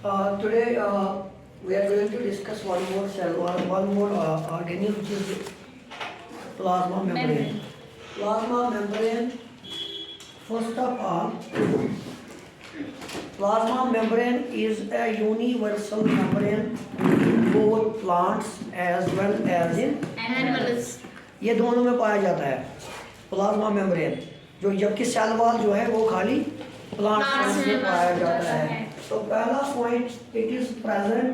Today we are going to discuss one more cell, one more organelle, which is plasma membrane. Plasma membrane. First of all, plasma membrane is a universal membrane in both plants as well as in animals. ये दोनों में पाया जाता है plasma membrane, जो जबकि cell wall जो है वो खाली प्लांट सेल्स में पाया जाता है। तो पहला point, it is present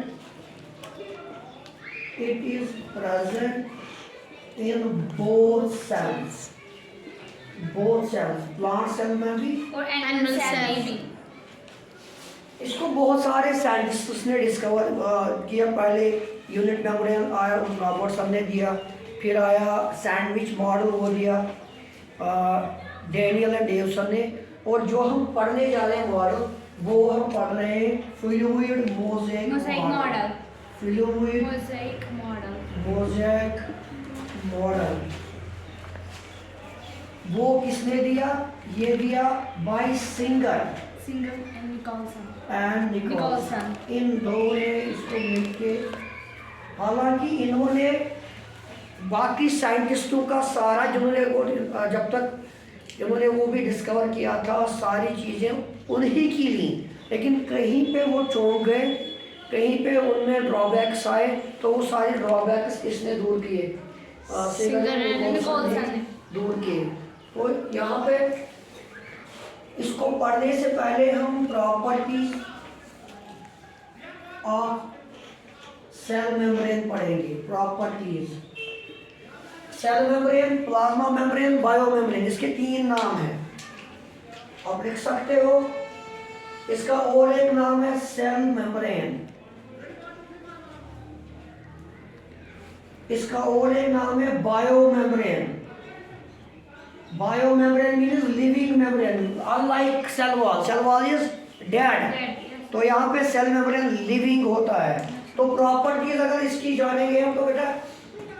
in both cells, plant cell में भी और एनिमल सेल भी। इसको बहुत सारे साइंटिस्ट्स ने डिस्कवर किया। पहले यूनिट मेम्ब्रेन आया, रॉबर्टसन ने दिया, फिर आया सैंडविच मॉडल वो दिया डैनियल एंड डेवसन ने, और जो हम पढ़ने जा रहे हैं मॉडल, वो हम पढ़ रहे हैं fluid mosaic model. Fluid mosaic model वो किसने दिया? ये दिया बाय सिंगर एंड निकोलसन। इन दो ने इसको मिलके, हालांकि इन्होंने बाकी साइंटिस्टों का सारा जिन्होंने जब तक इन्होंने वो भी डिस्कवर किया था, सारी चीज़ें उन्हीं की ली, लेकिन कहीं पे वो चौंक गए, कहीं पे उनमें ड्रॉबैक्स आए, तो वो सारे ड्रॉबैक्स इसने दूर किए, दूर किए। तो यहाँ पे इसको पढ़ने से पहले हम प्रॉपर्टीज ऑफ सेल मेम्ब्रेन पढ़ेंगे। Properties cell membrane, plasma membrane, bio membrane, इसके तीन नाम हैं, आप लिख सकते हो। इसका और एक नाम है सेल मेम्ब्रेन, इसका और एक नाम है bio membrane. Bio membrane means living membrane, unlike cell wall is dead, तो यहाँ पे सेल मेम्ब्रेन लिविंग होता है। तो प्रॉपर्टीज अगर इसकी जानेंगे हम, तो बेटा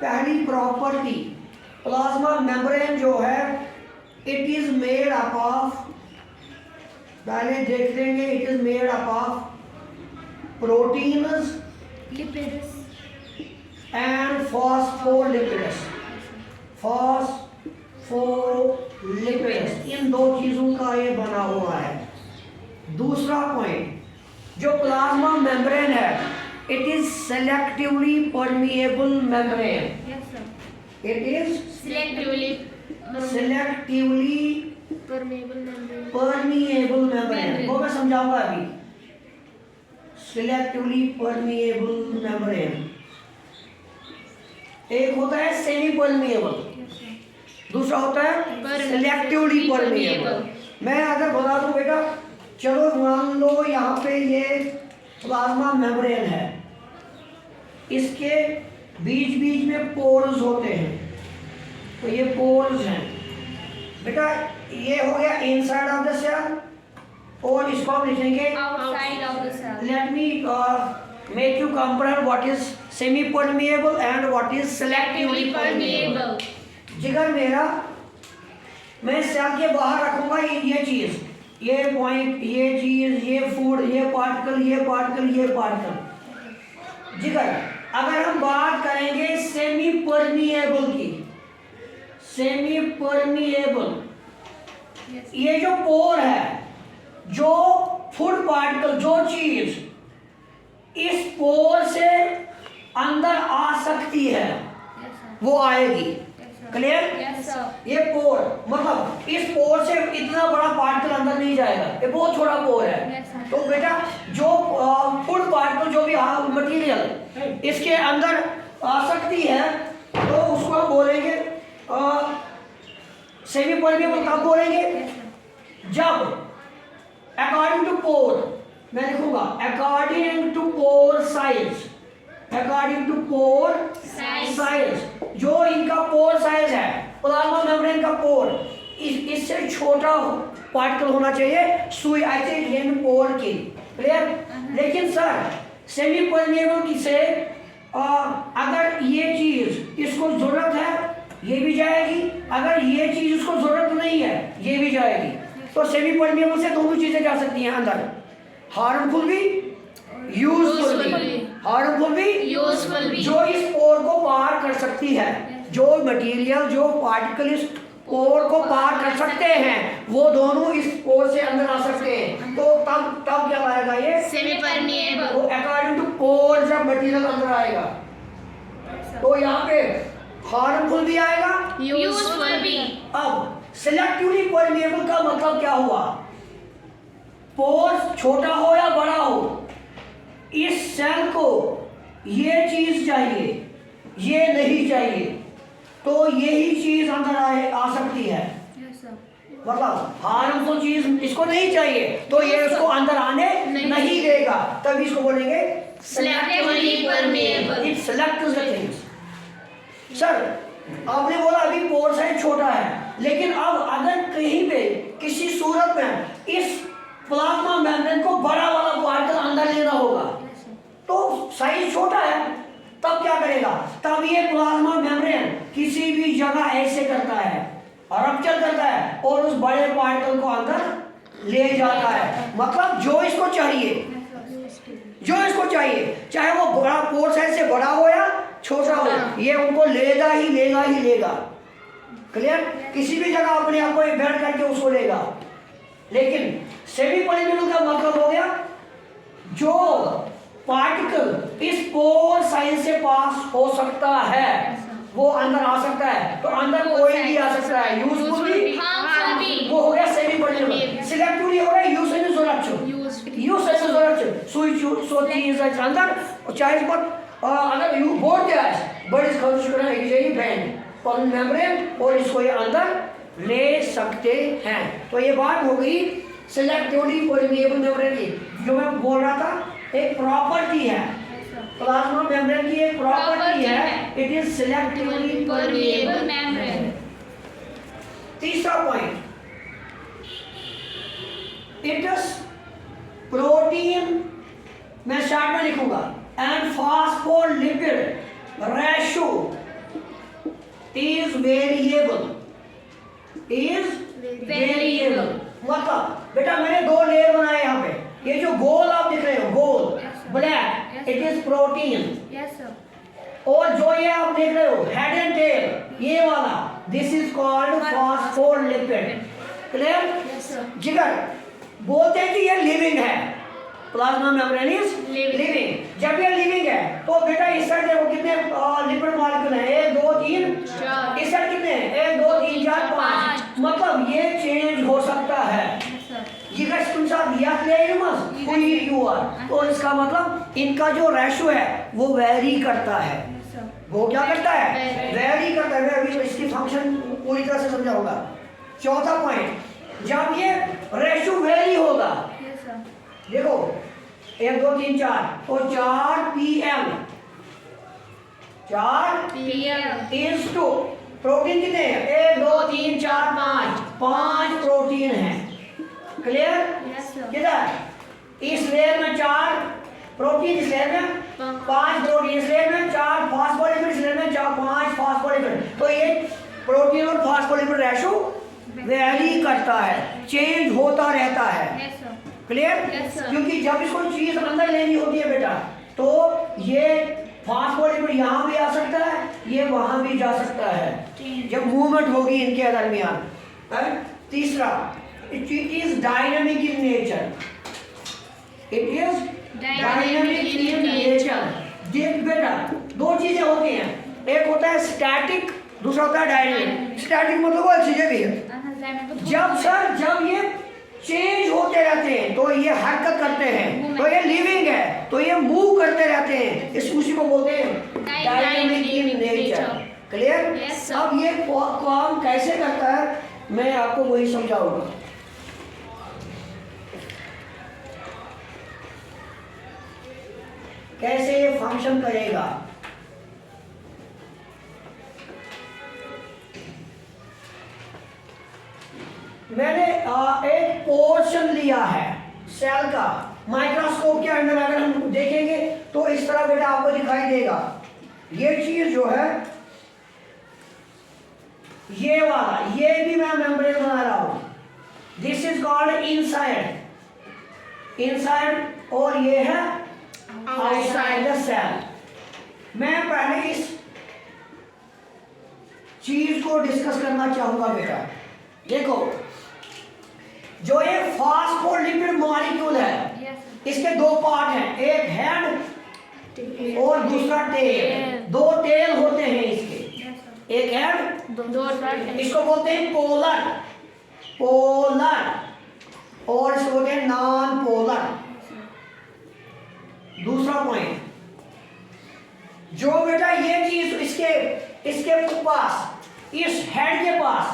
पहली प्रॉपर्टी, प्लाज्मा मेम्ब्रेन जो है it is made up of, पहले देख लेंगे, it is made up of proteins, lipids and phospholipids. इन दो चीजों का ये बना हुआ है। दूसरा पॉइंट, जो प्लाज्मा मेम्ब्रेन है, it is selectively permeable membrane. It is selectively permeable membrane। वो मैं समझाऊंगा अभी। Selectively permeable membrane। एक होता है सेमी परमिएबल, दूसरा होता है selectively permeable। मैं अगर बता दूं बेटा, चलो मान लो यहाँ पे ये प्लाज्मा मेम्ब्रेन है, इसके बीच बीच में पोर्स होते हैं, तो ये पोर्स हैं बेटा। ये हो गया इनसाइड ऑफ द सेल, और इसको हम लिखेंगे outside of the cell. Let me make you comprehend what is semi permeable and what is selectively permeable. जिगर मेरा, मैं सेल के बाहर रखूंगा ये चीज, ये पॉइंट, ये चीज, ये फूड, ये पार्टिकल, ये पार्टिकल, ये पार्टिकल। जिगर अगर हम बात करेंगे सेमी परमिएबल की, सेमी परमिएबल, ये जो पोर है, जो फूड पार्टिकल, जो चीज इस पोर से अंदर आ सकती है वो आएगी। क्लियर? ये पोर, मतलब इस पोर से इतना बड़ा पार्टिकल अंदर नहीं जाएगा, ये बहुत छोटा पोर है। तो बेटा जो फूड पार्टिकल, जो भी मटेरियल इसके अंदर आ सकती है, तो उसको हम बोलेंगे सेमी परमिएबल। कब बोलेंगे? जब अकॉर्डिंग टू पोर, मैं लिखूंगा according to pore size, according to pore size, जो इनका पोर साइज है प्लाज्मा मेम्ब्रेन का पोर, इससे छोटा पार्टिकल होना चाहिए सुई ऐसे इन पोर की। क्लियर? लेकिन सर सेमी परमिएबल की से अगर ये चीज इसको जरूरत है ये भी जाएगी, अगर ये चीज उसको जरूरत नहीं है ये भी जाएगी। तो सेमी परमिएबल से दोनों चीजें जा सकती हैं अंदर, हार्मफुल भी यूजफुल भी, हार्मफुल भी, Useful भी। जो इस पोर को पार कर सकती है, जो मटेरियल जो पार्टिकल इस पोर को पार कर सकते हैं वो दोनों इस पोर से अंदर आ सकते हैं। तो तब तब क्या आएगा ये Semi permeable। वो अकॉर्डिंग टू पोर जब मटेरियल अंदर आएगा तो यहाँ पे हार्मफुल भी आएगा, Useful भी। अब सिलेक्टिवली परमेएबल का मतलब क्या हुआ? पोर छोटा हो या बड़ा हो, इस सेल को ये चीज चाहिए, ये नहीं चाहिए, तो यही चीज अंदर आ सकती है। मतलब हार्मफुल चीज इसको नहीं चाहिए तो ये उसको अंदर आने नहीं देगा, तभी इसको बोलेंगे Selectively permeable। It selects the things. Sir आपने बोला अभी पोर साइज छोटा है, लेकिन अब अगर कहीं पे किसी सूरत में इस प्लाज्मा मेम्ब्रेन को बड़ा वाला पार्टिकल अंदर लेना होगा तो साइज छोटा है, तब क्या करेगा? तब ये प्लाज्मा मेम्ब्रेन किसी भी जगह ऐसे करता है, रप्चर करता है और उस बड़े पार्टिकल को अंदर ले जाता है। मतलब जो इसको चाहिए, चाहे वो बड़ा पोर साइज से बड़ा हो या छोटा हो, ये उनको लेगा ही लेगा। क्लियर? किसी भी जगह अपने आप को बैठ करके उसको लेगा। लेकिन सेमी परमेएबल का मतलब हो गया जो पार्टिकल इस पोर साइज से पास हो सकता है वो अंदर आ सकता है, तो अंदर कोई भी आ सकता है, यूजफुल भी, Harmful भी। वो हो गया सेमी परमेएबल। सिलेक्टिवली हो गया यूसेज so things are अंदर चाहे पर अगर यू बोर्ड दिया है बट इसका शुक्र है कि ये बैंड कॉमन मेम्ब्रेन और इसको ये अंदर ले सकते हैं। तो ये बात हो गई सिलेक्टिवली परमेएबल मेम्ब्रेन की। जो मैं बोल रहा था एक प्रॉपर्टी है प्लाज्मा मेम्ब्रेन की, एक प्रॉपर्टी है, it is selectively Permeable membrane। तीसरा पॉइंट, इट इज प्रोटीन, मैं शार्ट में लिखूंगा, and phospholipid ratio is variable, मतलब बेटा मैंने दो लेयर बनाए यहाँ पे, ये जो गोल आप देख रहे हो गोल ब्लैक इट इज प्रोटीन, और जो ये आप देख रहे हो हेड एंड टेल ये वाला this is called phospholipid. Clear? जिगर बोलते हैं कि ये लिविंग है, प्लाज्मा मेम्ब्रेन इज लिविंग। जब ये लिविंग है तो बेटा इस साइड देखो कितने लिपिड मॉलिक्यूल हैं, 1 2 3 4, इस साइड कितने हैं, 1 2 3 4 5, मतलब ये चेंज हो सकता है। ये गाइस तुम सब याद ले आए मत कोई यू आर, तो इसका मतलब इनका जो रेशियो है वो वेरी करता है। वो क्या करता है? वेरी करता है। मैं अभी इसकी फंक्शन पूरी तरह से समझाऊंगा। चौथा पॉइंट, जब ये रेशियो वेरी होगा, देखो 1 2 3 4 तो 4 pm 4 इज टू प्रोटीन कितने हैं? 1 2 3 4 5 प्रोटीन हैं। क्लियर? किधर? इस लेयर में 4 प्रोटीन, इस लेयर में 5 प्रोटीन, इस लेयर में 4 फास्फोलिपिड, इस लेयर में 5 फास्फोलिपिड। तो ये प्रोटीन और फास्फोलिपिड रेशियो वेरी करता है, चेंज होता रहता है। क्लियर? क्योंकि जब इसको चीज अंदर लेनी होती है बेटा तो ये फास्फोलिपिड यहाँ भी आ सकता है, ये वहां भी जा सकता है जब मूवमेंट होगी इनके दरमियान। तीसरा, it is dynamic in nature, it is dynamic in nature. देख बेटा दो चीजें होती हैं, एक होता है स्टैटिक, दूसरा होता है डायनामिक। स्टैटिक मतलब वो चीजें भी है जब ये चेंज होते रहते हैं तो ये हरकत करते हैं, तो ये लिविंग है, तो ये मूव करते रहते हैं, इस उसी को बोलते हैं डायनामिक इन नेचर। क्लियर? अब ये काम कैसे करता है मैं आपको वही समझाऊंगा। कैसे ये फंक्शन करेगा। मैंने एक पोर्शन लिया है सेल का, माइक्रोस्कोप के अंदर अगर हम देखेंगे तो इस तरह बेटा आपको दिखाई देगा। ये चीज जो है ये वाला, ये भी मैं मेम्ब्रेन बना रहा हूं, दिस इज कॉल्ड इनसाइड, और ये है मैं पहले इस चीज को डिस्कस करना चाहूंगा बेटा। देखो, जो ये फॉस्फोलिपिड मॉलिक्यूल है, इसके दो पार्ट हैं, एक हेड और दूसरा टेल। दो टेल होते हैं इसके, एक हेड, इसको बोलते हैं पोलर, और इसको बोलते हैं नॉन पोलर। दूसरा पॉइंट, जो बेटा ये चीज इसके पास, इस हेड के पास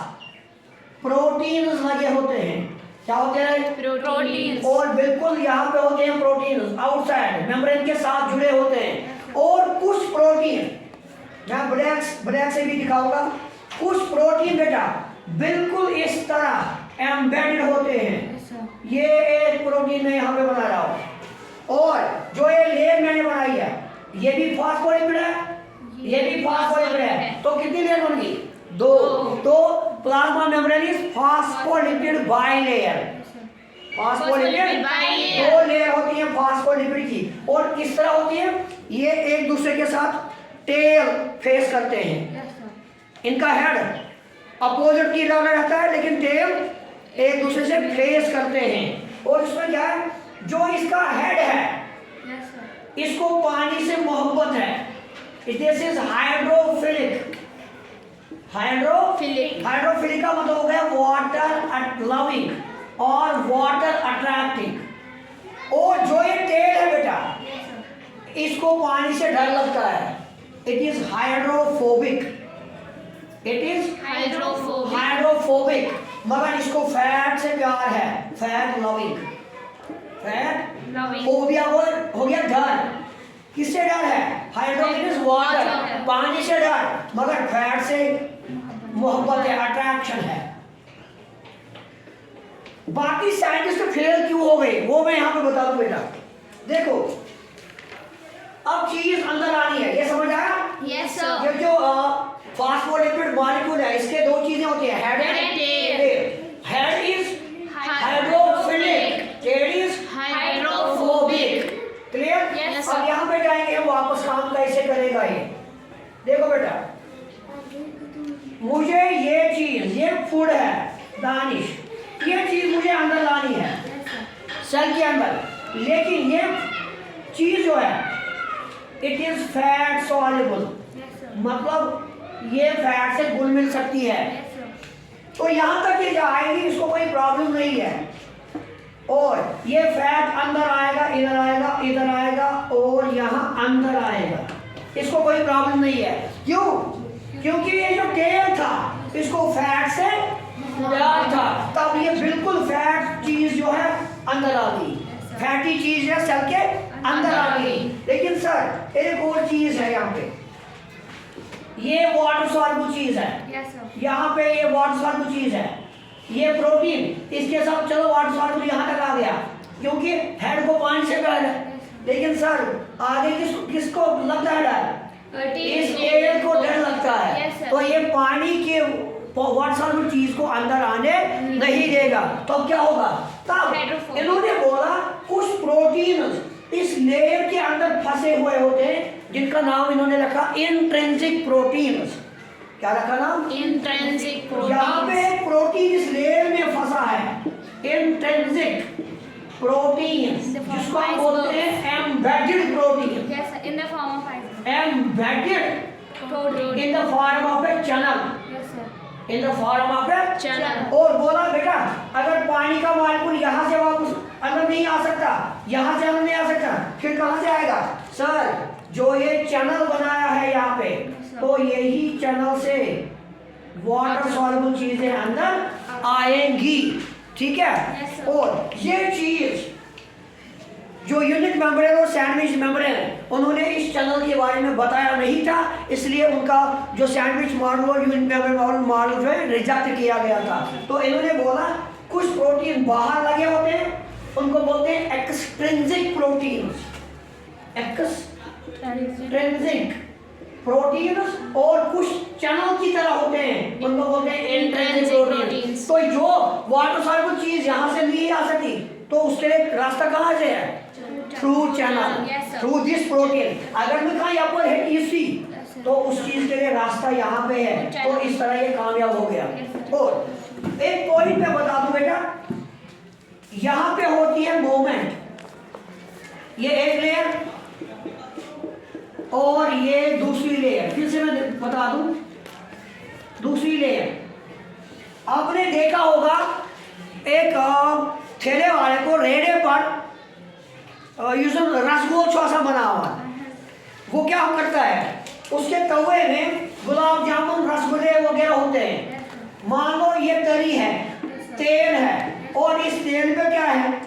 प्रोटीन्स लगे होते हैं। क्या होते हैं? प्रोटीन्स। और बिल्कुल यहाँ पे होते हैं प्रोटीन्स, आउटसाइड मेम्ब्रेन के साथ जुड़े होते हैं। और कुछ प्रोटीन, मैं ब्लैक से भी दिखाऊंगा, कुछ प्रोटीन बेटा बिल्कुल इस तरह एम्बेडेड होते हैं। ये एक प्रोटीन मैं यहाँ पे बना रहा हूँ, और जो ये लेयर मैंने बनाई है, ये भी फॉस्फोलिपिड है, ये भी फॉस्फोलिपिड है। तो कितनी लेयर बन गई? दो। तो plasma membrane is phospholipid bilayer. Phospholipid दो लेयर होती है फॉस्फोलिपिड की, और किस तरह होती है? ये एक दूसरे के साथ टेल फेस करते हैं। इनका हेड अपोजिट की तरह रहता है, लेकिन टेल एक दूसरे से फेस करते हैं। और इसमें क्या है? जो इसका हेड है, इसको पानी से मोहब्बत है। This is hydrophilic. हाइड्रोफिलिक का मतलब हो गया वाटर लविंग और वाटर अट्रैक्टिंग। और जो ये टेल है बेटा, इसको पानी से डर लगता है। It is hydrophobic. हाइड्रोफोबिक, मगर इसको फैट से प्यार है, फैट लविंग। फोबिया हो गया डर। किससे डर है? हाइड्रोफिलिक वाटर, पानी से डर, मगर फैट से मोहब्बत है, अट्रैक्शन है। बाकी साइंटिस्ट फेल क्यों हो गए वो मैं यहाँ पे बता दूं बेटा। देखो, अब चीज अंदर आनी है, ये समझ आया? Yes sir. ये जो फॉस्फोलिपिड मॉलिक्यूल है, इसके दो चीजें होती है, head and tail. Head is hydrophilic, tail is hydrophobic. Clear? Yes, अब यहाँ पे जाएंगे हम वापस, काम कैसे करेगा ये। देखो बेटा, मुझे ये चीज, ये फूड है दानिश, ये चीज मुझे अंदर लानी है सेल के अंदर, लेकिन ये चीज जो है इट इज फैट सॉल्युबल, मतलब ये फैट से घुल मिल सकती है। तो यहाँ तक ये जाएगी, इसको कोई प्रॉब्लम नहीं है। और ये फैट अंदर आएगा, इधर आएगा, इधर आएगा, और यहाँ अंदर आएगा, इसको कोई प्रॉब्लम नहीं है। क्यों? क्योंकि ये जो टेल था, इसको फैट से प्यार था, तब ये बिल्कुल फैट चीज जो है अंदर आ गई, फैटी चीज है सेल के अंदर आ गई। लेकिन सर एक और चीज है यहाँ पे, ये वाटर सॉल्युबल चीज है, यहाँ पे ये वाटर सॉल्युबल चीज है, ये प्रोटीन, इसके साथ चलो वाटर सॉल्युबल यहाँ तक आ गया, क्योंकि हेड को पानी से डर है। लेकिन सर आगे किसको लगता है डर? इस टेल को डर लगता है। तो ये पानी के वाटर सॉल्युबल चीज को अंदर आने नहीं देगा। तो अब क्या होगा? तब इन्होंने बोला कुछ प्रोटीन इस लेयर के अंदर फंसे हुए होते हैं, जिनका नाम इन्होंने रखा इंट्रिंसिक प्रोटीन्स। क्या रखा नाम? इंट्रिंसिक यहाँ पे प्रोटीन्स। प्रोटीन इस लेयर में फंसा है, इंट्रिंसिक प्रोटीन्स, जिसको हम बोलते हैं embedded protein. Yes, sir. In the form of ice. Embedded Protein. In the form of A channel, Yes, sir. In the form of A Channel. और बोला बेटा, अगर पानी का मॉलिक्यूल यहाँ से वापस अंदर नहीं आ सकता, यहाँ से अंदर नहीं आ सकता, फिर कहाँ से आएगा? सर जो ये चैनल बनाया है यहाँ पे, तो यही चैनल से वाटर सॉल्युबल चीजें अंदर आएंगी। ठीक है? Yes, sir. और ये चीज जो यूनिट मेम्ब्रेन और सैंडविच मेम्ब्रेन, उन्होंने इस चैनल के बारे में बताया नहीं था, इसलिए उनका जो सैंडविच मॉडल और यूनिट मेम्ब्रेन मॉडल जो है रिजेक्ट किया गया था। तो इन्होंने बोला कुछ प्रोटीन बाहर लगे होते हैं, उनको बोलते हैं एक्सट्रिंसिक प्रोटीन्स, एक्सट्रिंसिक प्रोटीन्स, और कुछ चैनल की तरह होते हैं, उनको बोलते हैं इंट्रिंसिक प्रोटीन्स। तो जो वाटर सॉल्युबल चीज यहाँ से नहीं आ सकती, तो उसके लिए रास्ता कहाँ से है? Through channel, Yes, sir. Through this protein. अगर मैं कहा यहाँ पर है EC, Yes, sir. तो उस चीज के लिए रास्ता यहाँ पे है, चैनल। तो इस तरह ये कामयाब हो गया। Yes, sir. और एक पॉइंट पे बता दूं बेटा, यहाँ पे होती है मूवमेंट, ये एक लेयर और ये दूसरी लेयर। फिर से मैं बता दूं, दूसरी लेयर आपने देखा होगा एक ठेले वाले को रेड़े पर रसगोल सा बना हुआ, वो क्या करता है, उसके तवे में गुलाब जामुन रसगुल्ले वगैरह होते हैं। मान लो ये तरी है, तेल है, और इस तेल पे क्या है,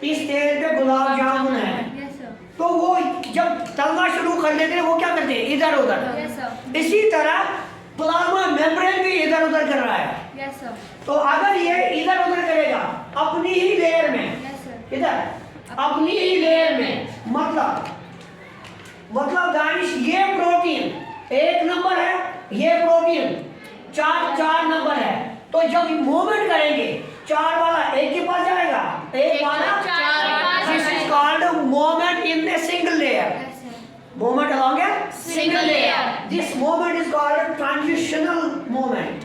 इस तेल पे गुलाब जामुन है। Yes, sir. तो वो जब तलना शुरू कर देते हैं, वो क्या करते हैं, इधर उधर। Yes, sir. इसी तरह प्लाज्मा मेम्ब्रेन भी इधर उधर कर रहा है। Yes, sir. तो अगर ये इधर उधर करेगा अपनी ही लेयर में, Yes, sir. इधर अपनी ही लेयर में, मतलब दानिश ये प्रोटीन एक नंबर है, ये प्रोटीन चार नंबर है। तो जब मूवमेंट करेंगे, 4 वाला एक के पास जाएगा, एक वाला this is called movement in a single layer. Yes, sir. Movement along a Single layer. This movement is called a transitional movement.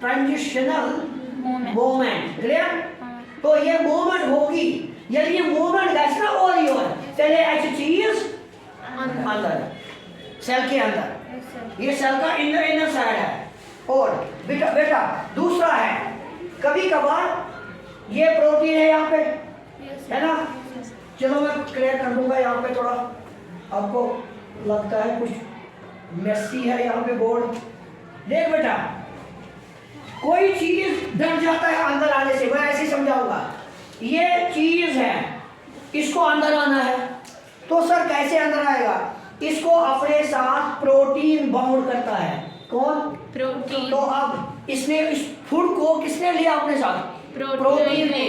Transitional movement. Clear? तो ये movement होगी, यदि ये movement कैसा हो रही हो, चले ऐसी चीज अंदर, सेल के अंदर, Yes, sir. ये सेल का इनर साइड है। और बेटा दूसरा है, कभी कभार ये प्रोटीन है यहाँ पे, Yes, sir. है ना? चलो मैं क्लियर कर दूंगा, यहाँ पे थोड़ा आपको लगता है कुछ मेसी है यहाँ पे बोर्ड। देख बेटा, कोई चीज डर जाता है अंदर आने से, मैं ऐसे समझाऊंगा। ये चीज है, इसको अंदर आना है, तो सर कैसे अंदर आएगा? इसको अपने साथ प्रोटीन बाउंड करता है। कौन? Protein. तो अब इसने इस फूड को किसने लिया अपने साथ? प्रोटीन ने।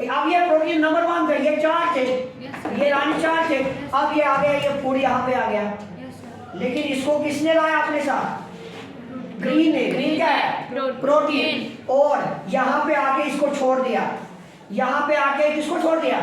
अब ये प्रोटीन नंबर 1 पे, ये 4 थे, Yes, sir. ये रानी 4 थे, अब ये आ गया, ये फूड यहाँ पे आ गया। Yes, sir. लेकिन इसको किसने लाया अपने साथ? ग्रीन ने। ग्रीन क्या है? प्रोटीन। और यहाँ पे आके इसको छोड़ दिया, यहाँ पे आके किसको छोड़ दिया?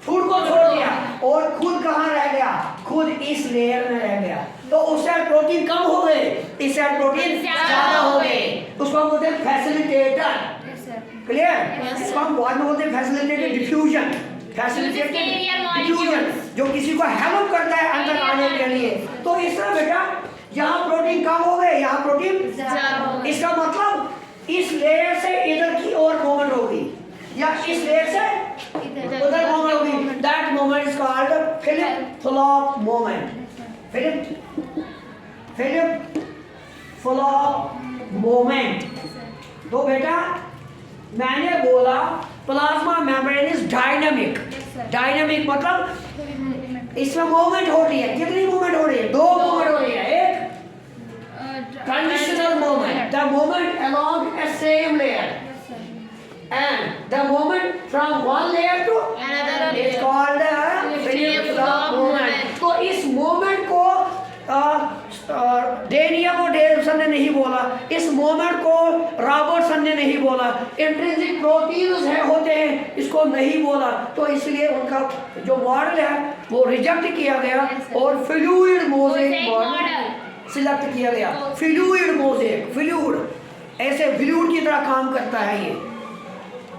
फूड को छोड़ दिया, और खुद कहाँ रह गया? खुद इस लेयर में रह गया। तो उस साइड प्रोटीन कम हो गए, इस साइड प्रोटीन ज्यादा हो गए। उसको हम बोलते हैं facilitator. Yes, sir. Clear? Yes, इसको हम बाद में बोलते हैं facilitated diffusion. Facilitated carrier diffusion, molecules. जो किसी को हेल्प करता है अंदर आने के लिए। तो इस तरह बेटा, यहाँ प्रोटीन कम हो गए, यहाँ प्रोटीन ज्यादा हो गए। इसका मतलब इस लेयर से इधर की ओर मूवमेंट होगी, या इस लेयर से उधर मूवमेंट होगी। That movement is called flip flop movement. Flip flop movement. तो बेटा मैंने बोला plasma membrane is dynamic. Dynamic मतलब इसमें मूवमेंट हो रही है। कितनी मूवमेंट हो रही है? 2 मूवमेंट हो रही है। एक transitional movement, the movement along a same layer, Yes, sir. and the movement from one layer to Another is layer. called the Philip Philip-Flop movement. movement. तो इस मूवमेंट को डेनियल और डेविसन ने नहीं बोला, इस मूवमेंट को रॉबर्टसन ने नहीं बोला, इंट्रिंसिक प्रोटीन्स है होते हैं, इसको नहीं बोला। तो इसलिए उनका जो मॉडल है वो रिजेक्ट किया गया, Yes, sir. और fluid mosaic Mosaic model model. Select किया गया। Oh. फ्लूइड मोज़ेक, फ्लूइड ऐसे फ्लूइड की तरह काम करता है ये।